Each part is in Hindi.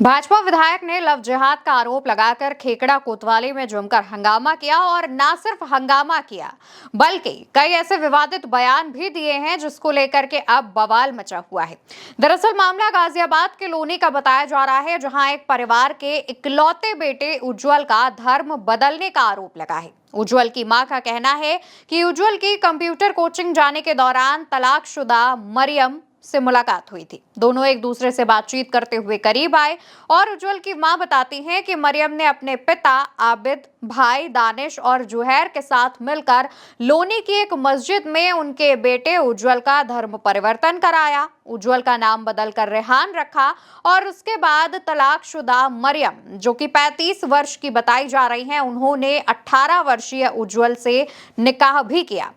भाजपा विधायक ने लव जिहाद का आरोप लगाकर खेकड़ा कोतवाली में जमकर हंगामा किया और न सिर्फ हंगामा किया बल्कि कई ऐसे विवादित बयान भी दिए हैं जिसको लेकर के अब बवाल मचा हुआ है। दरअसल मामला गाजियाबाद के लोनी का बताया जा रहा है, जहां एक परिवार के इकलौते बेटे उज्जवल का धर्म बदलने का आरोप लगा है। उज्जवल की मां का कहना है कि उज्जवल की कंप्यूटर कोचिंग जाने के दौरान तलाकशुदा मरियम से मुलाकात हुई थी। दोनों एक दूसरे से बातचीत करते हुए करीब आए और उज्जवल की मां बताती हैं कि मरियम ने अपने पिता आबिद, भाई दानिश और जुहैर के साथ मिलकर लोनी की एक मस्जिद में उनके बेटे उज्जवल का धर्म परिवर्तन कराया। उज्जवल का नाम बदलकर रेहान रखा और उसके बाद तलाकशुदा मरियम, जो कि 35 वर्ष की बताई जा रही हैं, उन्होंने 18 वर्षीय उज्जवल से निकाह भी किया।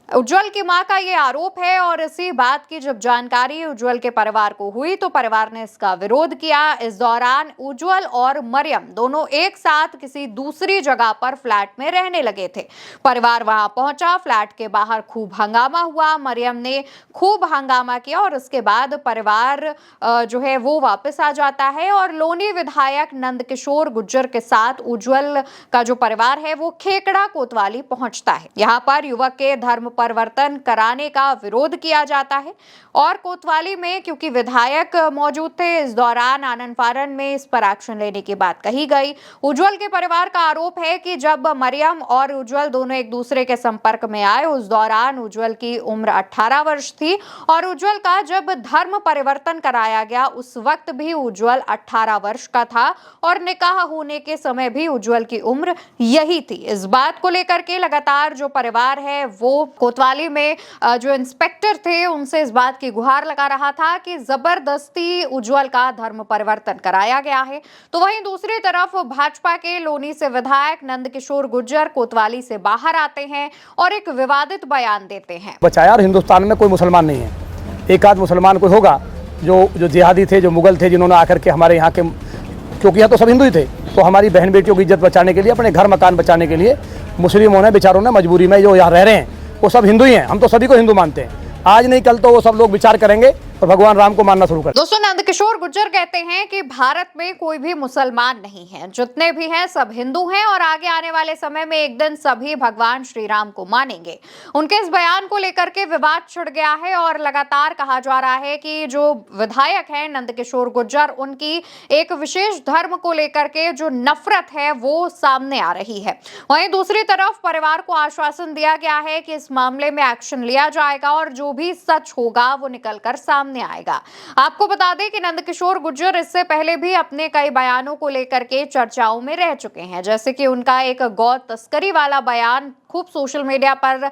उज्जवल की मां का ये आरोप है और इसी बात की जब जानकारी उज्जवल के परिवार को हुई तो परिवार ने इसका विरोध किया। इस दौरान उज्जवल और मरियम दोनों एक साथ किसी दूसरी जगह पर फ्लैट में रहने लगे थे। परिवार वहां पहुंचा, फ्लैट के बाहर खूब हंगामा हुआ। मरियम ने खूब हंगामा किया और उसके बाद परिवार जो है वो वापस आ जाता है और लोनी विधायक नंदकिशोर गुर्जर के साथ उज्जवल का जो परिवार है वो खेकड़ा कोतवाली पहुंचता है। यहाँ पर युवक के धर्म परिवर्तन कराने का विरोध किया जाता है और कोतवाली में क्योंकि विधायक मौजूद थे, इस दौरान आनन फानन में इस पर एक्शन लेने की बात कही गई। उज्जवल के परिवार का आरोप है कि जब मरियम और उज्जवल दोनों एक दूसरे के संपर्क में आए, उस दौरान उज्जवल की उम्र 18 वर्ष थी और उज्जवल का जब धर्म परिवर्तन कराया गया उस वक्त भी उज्जवल 18 वर्ष का था और निकाह होने के समय भी उज्जवल की उम्र यही थी। इस बात को लेकर के लगातार जो परिवार है वो कोतवाली में जो इंस्पेक्टर थे उनसे इस बात की गुहार लगा रहा था कि जबरदस्ती उज्जवल का धर्म परिवर्तन कराया गया है। तो वहीं दूसरी तरफ भाजपा के लोनी से विधायक नंदकिशोर गुर्जर कोतवाली से बाहर आते हैं और एक विवादित बयान देते हैं। बचाया और हिंदुस्तान में कोई मुसलमान नहीं है, एक आध मुसलमान कोई होगा जो जिहादी थे, जो मुगल थे, जिन्होंने आकर के हमारे यहाँ के, क्योंकि यहाँ तो सब हिंदू ही थे, तो हमारी बहन बेटियों की इज्जत बचाने के लिए, अपने घर मकान बचाने के लिए मुस्लिमों ने बेचारों ने मजबूरी में जो यहाँ रह रहे हैं वो सब हिंदू ही हैं। हम तो सभी को हिंदू मानते हैं। आज नहीं कल तो वो सब लोग विचार करेंगे और भगवान राम को मानना शुरू कर। दोस्तों, नंदकिशोर गुर्जर कहते हैं कि भारत में कोई भी मुसलमान नहीं है, जितने भी हैं सब हिंदू हैं और आगे आने वाले समय में एक दिन सभी भगवान श्री राम को मानेंगे। उनके इस बयान को लेकर के विवाद छिड़ गया है और लगातार कहा जा रहा है कि जो विधायक हैं नंदकिशोर गुर्जर, उनकी एक विशेष धर्म को लेकर के जो नफरत है वो सामने आ रही है। वहीं दूसरी तरफ परिवार को आश्वासन दिया गया है कि इस मामले में एक्शन लिया जाएगा और जो भी सच होगा वो निकलकर सामने आएगा। आपको बता दें कि नंदकिशोर गुर्जर इससे पहले भी अपने कई बयानों को लेकर के चर्चाओं में रह चुके हैं, जैसे कि उनका एक गौ तस्करी वाला बयान खूब सोशल मीडिया पर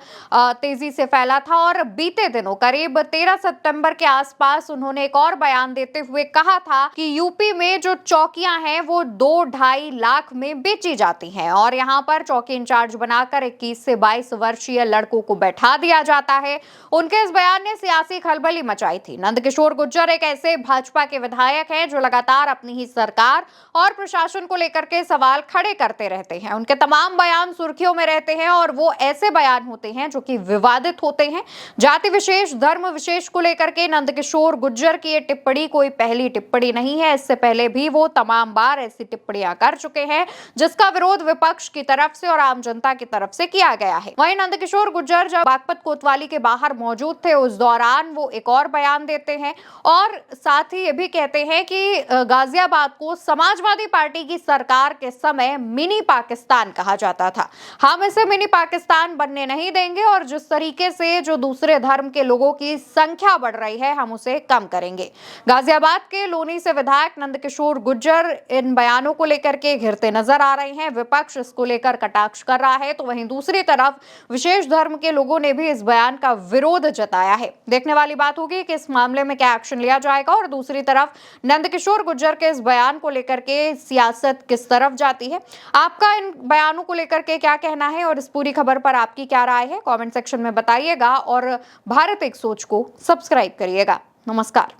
तेजी से फैला था और बीते दिनों करीब 13 सितंबर के आसपास उन्होंने एक और बयान देते हुए कहा था कि यूपी में जो चौकियां हैं वो 2-2.5 लाख में बेची जाती हैं और यहां पर चौकी इंचार्ज बनाकर 21 से 22 वर्षीय लड़कों को बैठा दिया जाता है। उनके इस बयान ने सियासी खलबली मचाई थी। नंदकिशोर गुर्जर एक ऐसे भाजपा के विधायक हैं जो लगातार अपनी ही सरकार और प्रशासन को लेकर के सवाल खड़े करते रहते हैं। उनके तमाम बयान सुर्खियों में रहते हैं और वो ऐसे बयान होते हैं जो कि विवादित होते हैं। जाति विशेष, धर्म विशेष को लेकर के नंदकिशोर गुर्जर की ये टिप्पणी कोई पहली टिप्पणी नहीं है। इससे पहले भी वो तमाम बार ऐसी टिप्पणियां कर चुके हैं जिसका विरोध विपक्ष की तरफ से और आम जनता की तरफ से किया गया है। वहीं नंदकिशोर गुर्जर जब बागपत कोतवाली के बाहर मौजूद थे उस दौरान वो एक और बयान देते हैं और साथ ही ये भी कहते हैं कि गाजियाबाद को समाजवादी पार्टी की सरकार के समय मिनी पाकिस्तान कहा जाता था। हम इसे मिनी पाकिस्तान बनने नहीं देंगे और जिस तरीके से जो दूसरे धर्म के लोगों की संख्या बढ़ रही है हम उसे कम करेंगे। गाजियाबाद के लोनी से विधायक नंदकिशोर गुर्जर इन बयानों को लेकर के घिरते नजर आ रहे हैं। विपक्ष इसको लेकर कटाक्ष कर रहा है तो वहीं दूसरी तरफ विशेष धर्म के लोगों ने भी इस बयान का विरोध जताया है। देखने वाली बात होगी कि इस मामले में क्या एक्शन लिया जाएगा और दूसरी तरफ नंदकिशोर गुर्जर के इस बयान को लेकर के सियासत किस तरफ जाती है। आपका इन बयानों को लेकर के क्या कहना है और इस पूरी खबर पर आपकी क्या राय है, कमेंट सेक्शन में बताइएगा और भारत एक सोच को सब्सक्राइब करिएगा। नमस्कार।